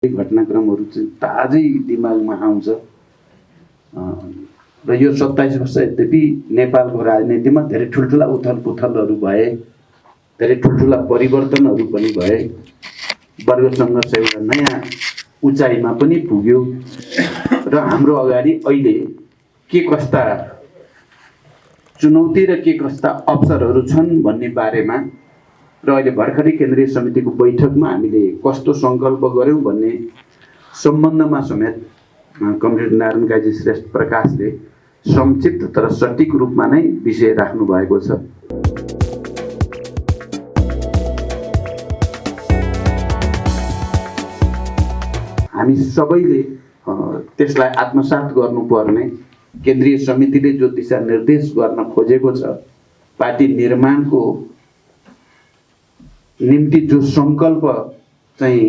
घटनाक्रमहरू चाहिँ ताजै दिमागमा आउँछ र यो 27 वर्ष यद्यपि नेपालको राजनीतिमा धेरै ठुल्ठुला उथलपुथलहरू भए, धेरै ठुल्ठुला परिवर्तनहरू पनि भए, वर्ग सङ्घर्ष एउटा नयाँ उचाइमा पनि पुग्यो र हाम्रो अगाडि अहिले के कस्ता चुनौती र के कस्ता अवसरहरू छन् भन्ने बारेमा र अहिले भर्खरै केन्द्रीय समितिको बैठकमा हामीले कस्तो सङ्कल्प गर्यौं भन्ने सम्बन्धमा समेत कमरेड नारायण काजी श्रेष्ठ प्रकाशले संक्षिप्त तर सटीक रूपमा नै विषय राख्नु भएको छ। हामी सबैले त्यसलाई आत्मसात गर्नुपर्ने, केन्द्रीय समितिले जो दिशा निर्देश गर्न खोजेको छ, पार्टी निर्माणको निम्ति जो सङ्कल्प चाहिँ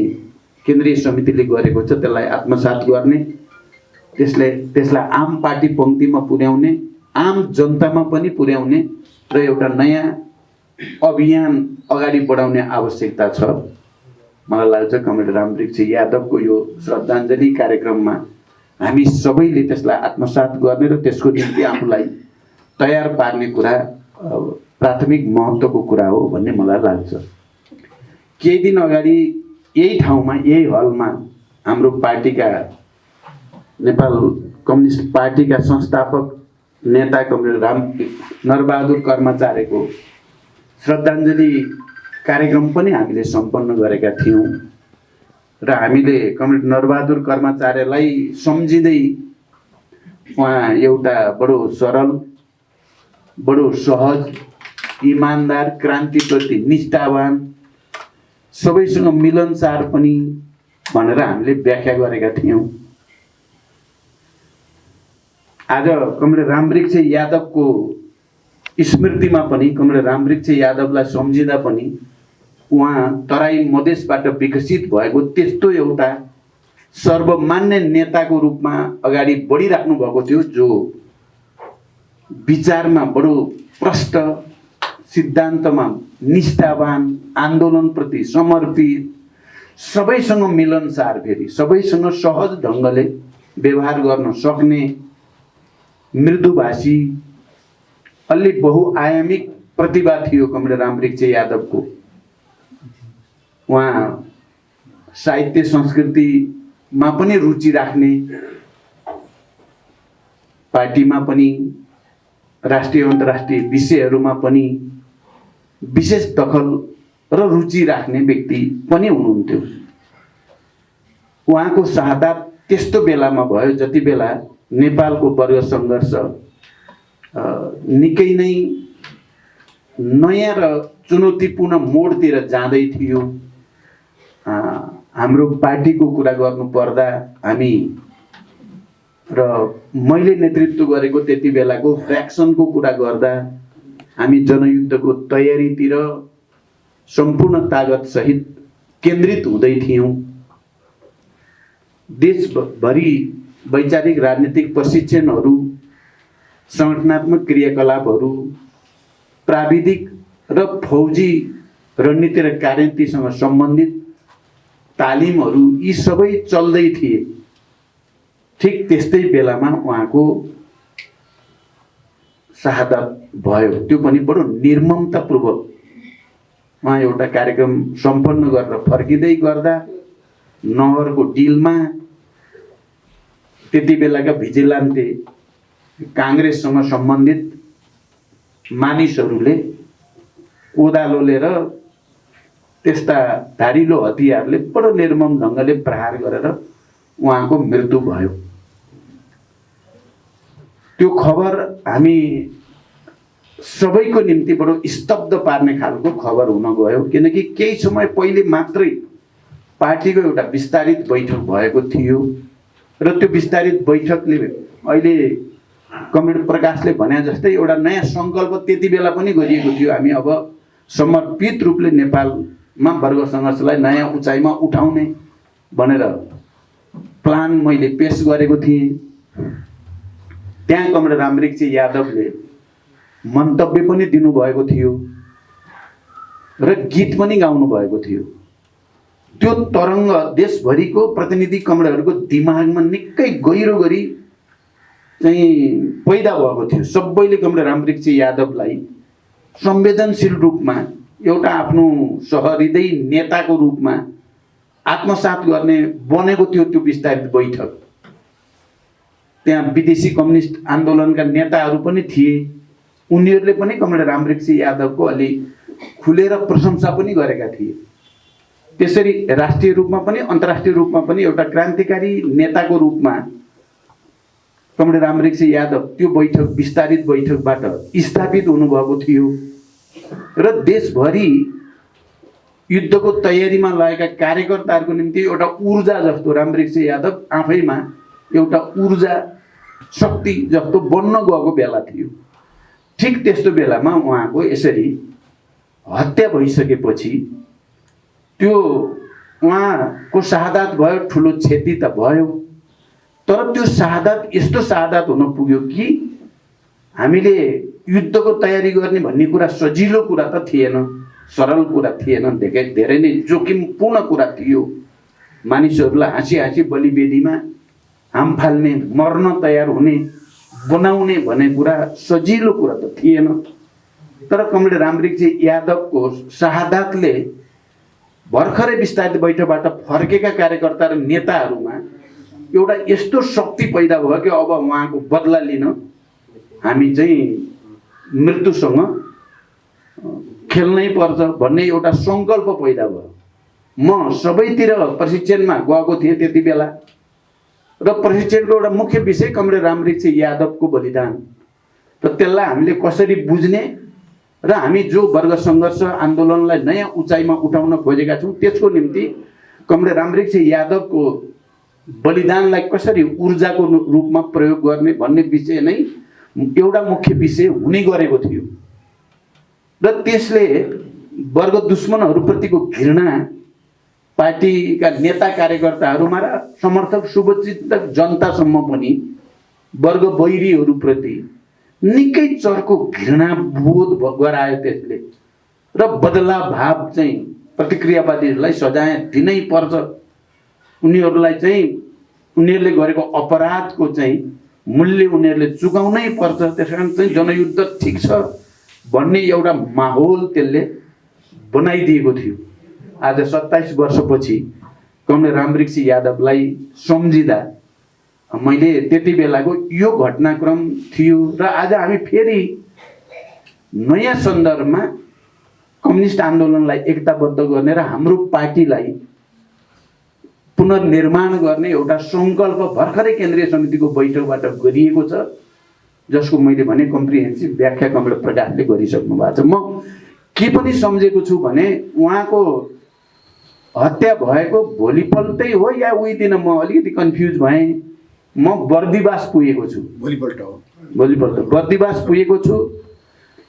केन्द्रीय समितिले गरेको छ त्यसलाई आत्मसात गर्ने, त्यसलाई आम पार्टी पङ्क्तिमा पुर्याउने, आम जनतामा पनि पुर्याउने र एउटा नयाँ अभियान अगाडि बढाउने आवश्यकता छ। मलाई लाग्छ कमरेड रामवृक्ष यादवको यो श्रद्धाञ्जली कार्यक्रममा हामी सबैले त्यसलाई आत्मसात गर्ने र त्यसको निम्ति आफूलाई तयार पार्ने कुरा प्राथमिक महत्त्वको कुरा हो भन्ने मलाई लाग्छ। केही दिन अगाडि यही ठाउँमा, यही हलमा हाम्रो पार्टीका, नेपाल कम्युनिस्ट पार्टीका संस्थापक नेता कमरेड नरबहादुर कर्माचार्यको श्रद्धाञ्जली कार्यक्रम पनि हामीले सम्पन्न गरेका थियौँ र हामीले कमरेड नरबहादुर कर्माचार्यलाई सम्झिँदै उहाँ एउटा बडो सरल, बडो सहज, इमान्दार, क्रान्तिप्रति निष्ठावान, सबैसँग मिलनसार पनि भनेर हामीले व्याख्या गरेका थियौँ। आज कमरेड रामवृक्ष यादवको स्मृतिमा पनि, कमरेड रामवृक्ष यादवलाई सम्झिँदा पनि उहाँ तराई मधेसबाट विकसित भएको त्यस्तो एउटा सर्वमान्य नेताको रूपमा अगाडि बढिराख्नु भएको थियो, जो विचारमा बडो प्रष्ट, सिद्धान्तमा निष्ठावान, आन्दोलनप्रति समर्पित, सबैसँग मिलनसार, फेरि सबैसँग सहज ढङ्गले व्यवहार गर्न सक्ने, मृदुभाषी, अलि बहुआयामिक प्रतिभा थियो कमरेड रामवृक्ष यादवको। उहाँ साहित्य संस्कृतिमा पनि रुचि राख्ने, पार्टीमा पनि, राष्ट्रिय अन्तर्राष्ट्रिय विषयहरूमा पनि विशेष दखल र रुचि राख्ने व्यक्ति पनि हुनुहुन्थ्यो। उहाँको शहादत त्यस्तो बेलामा भयो जति बेला नेपालको वर्ग सङ्घर्ष निकै नै नयाँ र चुनौतीपूर्ण मोडतिर जाँदै थियो। हाम्रो पार्टीको कुरा गर्नु पर्दा हामी र मैले नेतृत्व गरेको त्यति बेलाको फ्र्याक्सनको कुरा गर्दा हामी जनयुद्धको तयारीतिर सम्पूर्ण तागत सहित केन्द्रित हुँदै थियौँ। देशभरि वैचारिक राजनीतिक प्रशिक्षणहरू, संगठनात्मक क्रियाकलापहरू, प्राविधिक र फौजी रणनीति र कार्यनीतिसँग सम्बन्धित तालिमहरू, यी सबै चल्दै थिए। ठिक त्यस्तै बेलामा उहाँको शहादत भयो। त्यो पनि बडो निर्ममतापूर्वक उहाँ एउटा कार्यक्रम सम्पन्न गरेर फर्किँदै गर्दा नहरको डिलमा त्यति बेलाका भिजिलान्ते काङ्ग्रेससँग सम्बन्धित मानिसहरूले कोदालोले र त्यस्ता धारिलो हतियारले बडो निर्मम ढङ्गले प्रहार गरेर उहाँको मृत्यु भयो। त्यो खबर हामी सबैको निम्ति बडो स्तब्ध पार्ने खालको खबर हुन गयो, किनकि केही समय पहिले मात्रै पार्टीको एउटा विस्तारित बैठक भएको थियो र त्यो विस्तारित बैठकले अहिले कमरेड प्रकाशले भने जस्तै एउटा नयाँ सङ्कल्प त्यति बेला पनि गरिएको थियो। हामी अब समर्पित रूपले नेपालमा वर्ग सङ्घर्षलाई नयाँ उचाइमा उठाउने भनेर प्लान मैले पेश गरेको थिएँ। त्यहाँ कमरेड रामवृक्ष यादवले मन्तव्य पनि दिनुभएको थियो र गीत पनि गाउनु भएको थियो। त्यो तरङ्ग देशभरिको प्रतिनिधि कमरेडहरूको दिमागमा निकै गहिरो गरी चाहिँ पैदा भएको थियो। सबैले कमरेड रामवृक्ष यादवलाई संवेदनशील रूपमा एउटा आफ्नो सहृदय नेताको रूपमा आत्मसात गर्ने बनेको थियो त्यो विस्तारित बैठक। त्यहाँ विदेशी कम्युनिस्ट आन्दोलनका नेताहरू पनि थिए, उनीहरूले पनि कमरेड रामवृक्ष यादवको अलि खुलेर प्रशंसा पनि गरेका थिए। त्यसरी राष्ट्रिय रूपमा पनि अन्तर्राष्ट्रिय रूपमा पनि एउटा क्रान्तिकारी नेताको रूपमा कमरेड रामवृक्ष यादव त्यो बैठक विस्तारित बैठकबाट स्थापित हुनुभएको थियो र देशभरि युद्धको तयारीमा लागेका कार्यकर्ताहरूको निम्ति एउटा ऊर्जा जस्तो रामवृक्ष यादव आफैमा एउटा ऊर्जा शक्ति जस्तो बन्न गएको बेला थियो। ठिक त्यस्तो बेलामा उहाँको यसरी हत्या भइसकेपछि त्यो उहाँको शहादत भयो, ठुलो क्षति त भयो, तर त्यो शहादत यस्तो शहादत हुन पुग्यो कि हामीले युद्धको तयारी गर्ने भन्ने कुरा सजिलो कुरा त थिएन, सरल कुरा थिएन, धेरै नै जोखिमपूर्ण कुरा थियो। मानिसहरूलाई हाँसी हाँसी बलिवेदीमा हाम फाल्ने, मर्न तयार हुने, बनाउने भन्ने कुरा सजिलो कुरा त थिएन। तर कमरेड रामवृक्ष यादवको शहादतले भर्खरै विस्तारित बैठकबाट फर्केका कार्यकर्ता र नेताहरूमा एउटा यस्तो शक्ति पैदा भयो कि अब उहाँको बदला लिन हामी चाहिँ मृत्युसँग खेल्नै पर्छ भन्ने एउटा सङ्कल्प पैदा भयो। म सबैतिर प्रशिक्षणमा गएको थिएँ त्यति बेला र प्रशिक्षणको एउटा मुख्य विषय कमरेड रामवृक्ष यादवको बलिदान र त्यसलाई हामीले कसरी बुझ्ने र हामी जो वर्ग सङ्घर्ष आन्दोलनलाई नयाँ उचाइमा उठाउन खोजेका छौँ त्यसको निम्ति कमरेड रामवृक्ष यादवको बलिदानलाई कसरी ऊर्जाको रूपमा प्रयोग गर्ने भन्ने विषय नै एउटा मुख्य विषय हुने गरेको थियो। र त्यसले वर्ग दुश्मनहरूप्रतिको घृणा पार्टीका नेता कार्यकर्ताहरूमा र समर्थक शुभचिन्तक जनतासम्म पनि वर्ग बैरीहरूप्रति निकै चर्को घृणा बोध गरायो त्यसले र बदला भाव चाहिँ प्रतिक्रियावादीहरूलाई सजाय दिनै पर्छ, उनीहरूलाई चाहिँ उनीहरूले गरेको अपराधको चाहिँ मूल्य उनीहरूले चुकाउनै पर्छ, त्यसकारण चाहिँ जनयुद्ध ठिक छ भन्ने एउटा माहौल त्यसले बनाइदिएको थियो। आज 27 वर्षपछि कमरेड रामवृक्ष यादवलाई सम्झिँदा मैले त्यति बेलाको यो घटनाक्रम थियो र आज हामी फेरि नयाँ सन्दर्भमा कम्युनिस्ट आन्दोलनलाई एकताबद्ध गर्ने र हाम्रो पार्टीलाई पुनर्निर्माण गर्ने एउटा सङ्कल्प भर्खरै केन्द्रीय समितिको बैठकबाट गरिएको छ, जसको मैले भने कम्प्रिहेन्सिभ व्याख्या कमरेड प्रकाशले गरिसक्नु भएको छ। म के पनि सम्झेको छु भने उहाँको हत्या भएको भोलिपल्टै हो या उही दिन, म अलिकति कन्फ्युज भएँ। म बर्दिवास पुगेको छु, भोलिपल्ट बर्दिवास पुगेको छु।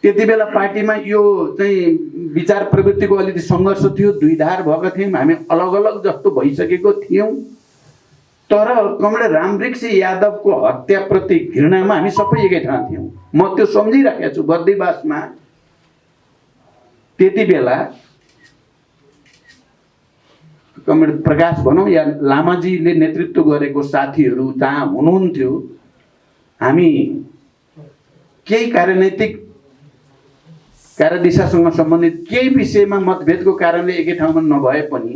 त्यति बेला पार्टीमा यो चाहिँ विचार प्रवृत्तिको अलिकति सङ्घर्ष थियो, दुई धार भएका थियौँ, हामी अलग अलग जस्तो भइसकेको थियौँ। तर कमरेड रामवृक्ष यादवको हत्याप्रति घृणामा हामी सबै एकै ठाउँ थियौँ। म त्यो सम्झिराखेको छु। बर्दिवासमा त्यति बेला कमरेड प्रकाश भनौँ या लामाजीले नेतृत्व गरेको साथीहरू जहाँ हुनुहुन्थ्यो, हामी केही राजनैतिक कार्यदिशासँग सम्बन्धित केही विषयमा मतभेदको कारणले एकै ठाउँमा नभए पनि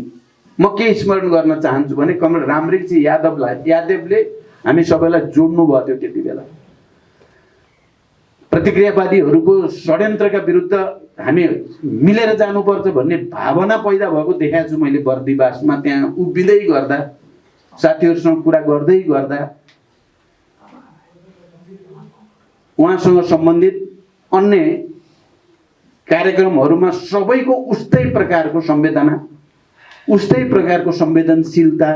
म के स्मरण गर्न चाहन्छु भने कमरेड रामवृक्ष यादवले हामी सबैलाई जोड्नु भयो थियो। त्यति बेला प्रतिक्रियावादीहरूको षड्यन्त्रका विरुद्ध हामी मिलेर जानुपर्छ भन्ने भावना पैदा भएको देखाएको छु मैले बर्दिवासमा। त्यहाँ उभिँदै गर्दा, साथीहरूसँग कुरा गर्दै गर्दा उहाँसँग सम्बन्धित अन्य कार्यक्रमहरूमा सबैको उस्तै प्रकारको संवेदना, उस्तै प्रकारको संवेदनशीलता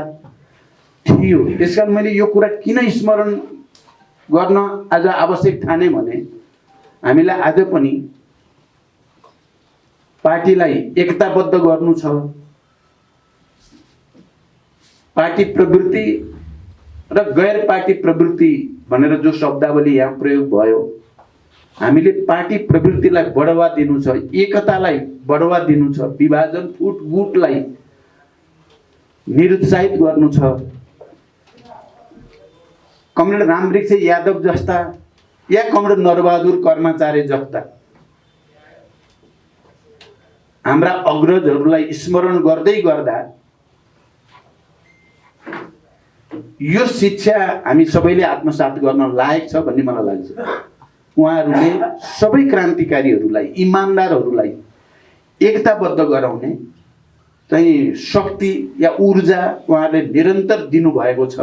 थियो। त्यसकारण मैले यो कुरा किन स्मरण गर्न आज आवश्यक ठाने भने हामीलाई आज पनि पार्टीलाई एकताबद्ध गर्नु छ। पार्टी प्रवृत्ति र गैर पार्टी प्रवृत्ति भनेर जो शब्दावली यहाँ प्रयोग भयो, हामीले पार्टी प्रवृत्तिलाई बढावा दिनु छ, एकतालाई बढावा दिनु छ, विभाजन फुटगुटलाई निरुत्साहित गर्नु छ। कमरेड रामवृक्ष यादव जस्ता या कमरेड नरबहादुर कर्मचारी जस्ता हाम्रा अग्रजहरूलाई स्मरण गर्दै गर्दा यो शिक्षा हामी सबैले आत्मसात गर्न लायक छ भन्ने मलाई लाग्छ। उहाँहरूले सबै क्रान्तिकारीहरूलाई, इमानदारहरूलाई एकताबद्ध गराउने चाहिँ शक्ति या ऊर्जा उहाँहरूले निरन्तर दिनुभएको छ।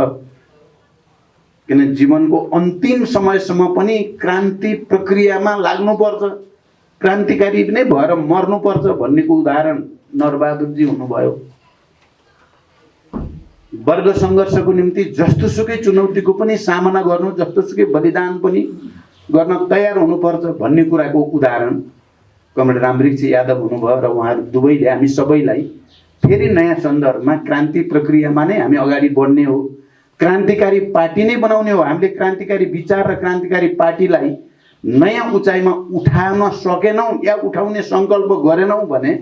किन जीवनको अन्तिम समयसम्म पनि क्रान्ति प्रक्रियामा लाग्नुपर्छ, क्रान्तिकारी नै भएर मर्नुपर्छ भन्नेको उदाहरण नरबहादुरजी हुनुभयो। वर्ग सङ्घर्षको निम्ति जस्तोसुकै चुनौतीको पनि सामना गर्नु, जस्तोसुकै बलिदान पनि गर्न तयार हुनुपर्छ भन्ने कुराको उदाहरण कमरेड रामवृक्ष यादव हुनुभयो। र उहाँहरू दुवैले हामी सबैलाई फेरि नयाँ सन्दर्भमा क्रान्ति प्रक्रियामा नै हामी अगाडि बढ्ने हो, क्रान्तिकारी पार्टी नै बनाउने हो। हामीले क्रान्तिकारी विचार र क्रान्तिकारी पार्टीलाई नयाँ उचाइमा उठाउन सकेनौँ या उठाउने सङ्कल्प गरेनौँ भने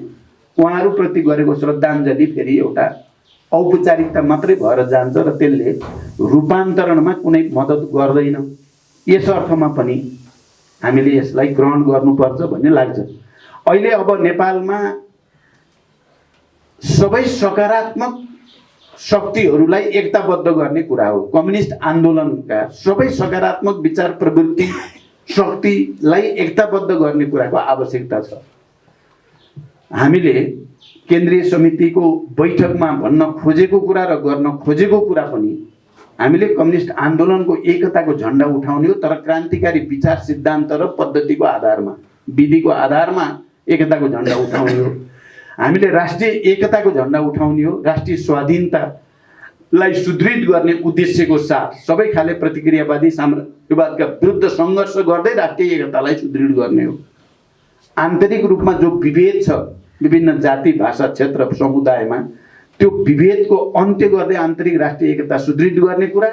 उहाँहरूप्रति गरेको श्रद्धाञ्जली फेरि एउटा औपचारिकता मात्रै भएर जान्छ र त्यसले रूपान्तरणमा कुनै मद्दत गर्दैन। यस अर्थमा पनि हामीले यसलाई ग्रहण गर्नुपर्छ भन्ने लाग्छ। अहिले अब नेपालमा सबै सकारात्मक शक्तिहरूलाई एकताबद्ध गर्ने कुरा हो। कम्युनिस्ट आन्दोलनका सबै सकारात्मक विचार प्रवृत्ति शक्तिलाई एकताबद्ध गर्ने कुराको आवश्यकता छ। हामीले केन्द्रीय समितिको बैठकमा भन्न खोजेको कुरा र गर्न खोजेको कुरा पनि हामीले कम्युनिस्ट आन्दोलनको एकताको झण्डा उठाउने हो, तर क्रान्तिकारी विचार सिद्धान्त र पद्धतिको आधारमा, विधिको आधारमा एकताको झण्डा उठाउने हो। हामीले राष्ट्रिय एकताको झण्डा उठाउने हो, राष्ट्रिय स्वाधीनतालाई सुदृढ गर्ने उद्देश्यको साथ सबै खाले प्रतिक्रियावादी साम्राज्यवादका विरुद्ध सङ्घर्ष गर्दै राष्ट्रिय एकतालाई सुदृढ गर्ने हो। आन्तरिक रूपमा जो विभेद छ विभिन्न जाति, भाषा, क्षेत्र, समुदायमा, त्यो विभेदको अन्त्य गर्दै आन्तरिक राष्ट्रिय एकता सुदृढ गर्ने कुरा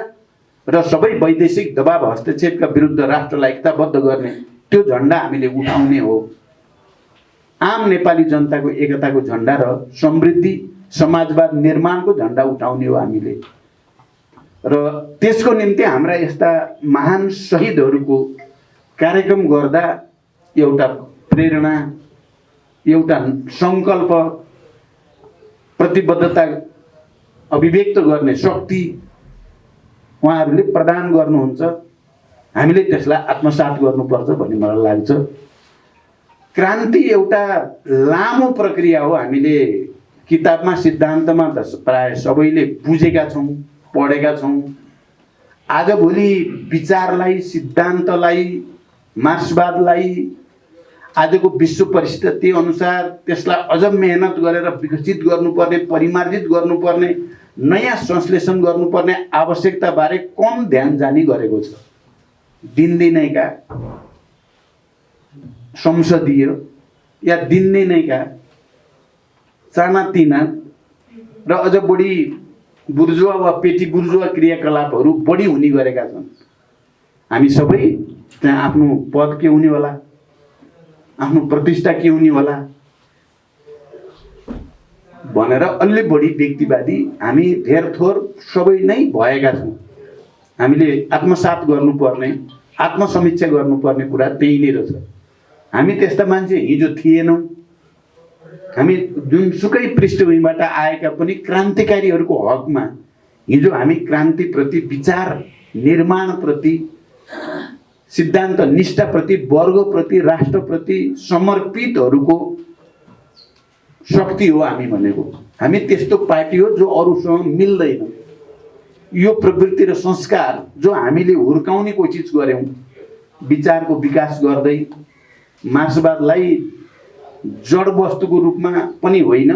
र सबै वैदेशिक दबाव हस्तक्षेपका विरुद्ध राष्ट्रलाई एकताबद्ध गर्ने त्यो झण्डा हामीले उठाउने हो। आम नेपाली जनताको एकताको झण्डा र समृद्धि समाजवाद निर्माणको झण्डा उठाउने हो हामीले। र त्यसको निम्ति हाम्रा यस्ता महान शहीदहरूको कार्यक्रम गर्दा एउटा प्रेरणा, एउटा सङ्कल्प, प्रतिबद्धता अभिव्यक्त गर्ने शक्ति उहाँहरूले प्रदान गर्नुहुन्छ। हामीले त्यसलाई आत्मसात गर्नुपर्छ भन्ने मलाई लाग्छ। क्रान्ति एउटा लामो प्रक्रिया हो। हामीले किताबमा, सिद्धान्तमा त प्राय सबैले बुझेका छौँ, पढेका छौँ। आजभोलि विचारलाई, सिद्धान्तलाई, मार्क्सवादलाई आजको विश्व परिस्थिति अनुसार त्यसलाई अझ मेहनत गरेर विकसित गर्नुपर्ने, परिमार्जित गर्नुपर्ने, नयाँ संश्लेषण गर्नुपर्ने आवश्यकताबारे कम ध्यान जाने गरेको छ। दिनदिनैका संसदीय या दिनदिनैका सानातिना र अझ बढी बुर्जुवा वा पेटी बुर्जुवा क्रियाकलापहरू बढी हुने गरेका छन्। हामी सबै त्यहाँ आफ्नो पद के हुने होला, आफ्नो प्रतिष्ठा के हुने होला भनेर अलि बढी व्यक्तिवादी हामी धेर थोर सबै नै भएका छौँ। हामीले आत्मसात गर्नुपर्ने, आत्मसमीक्षा गर्नुपर्ने कुरा त्यही नै रहेछ। हामी त्यस्ता मान्छे हिजो थिएनौँ। हामी जुनसुकै पृष्ठभूमिबाट आएका पनि क्रान्तिकारीहरूको हकमा हिजो हामी क्रान्तिप्रति, विचार निर्माणप्रति, सिद्धान्त निष्ठाप्रति, वर्गप्रति, राष्ट्रप्रति समर्पितहरूको शक्ति हो हामी भनेको। हामी त्यस्तो पार्टी हो जो अरूसँग मिल्दैन। यो प्रवृत्ति र संस्कार जो हामीले हुर्काउने कोसिस गऱ्यौँ, विचारको विकास गर्दै मार्क्सवादलाई जड वस्तुको रूपमा पनि होइन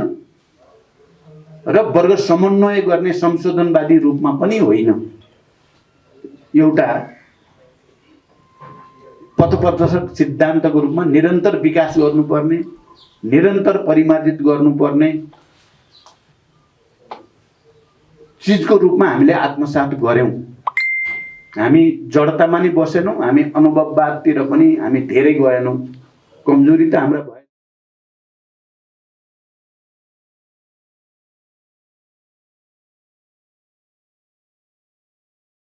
र वर्ग समन्वय गर्ने संशोधनवादी रूपमा पनि होइन, एउटा पथप्रदर्शक सिद्धान्तको रूपमा निरन्तर विकास गर्नुपर्ने, निरन्तर परिमार्जित गर्नुपर्ने चिजको रूपमा हामीले आत्मसात गऱ्यौँ। हामी जडतामा नि बसेनौँ, हामी अनुभववादतिर पनि हामी धेरै गएनौँ। कमजोरी त हाम्रा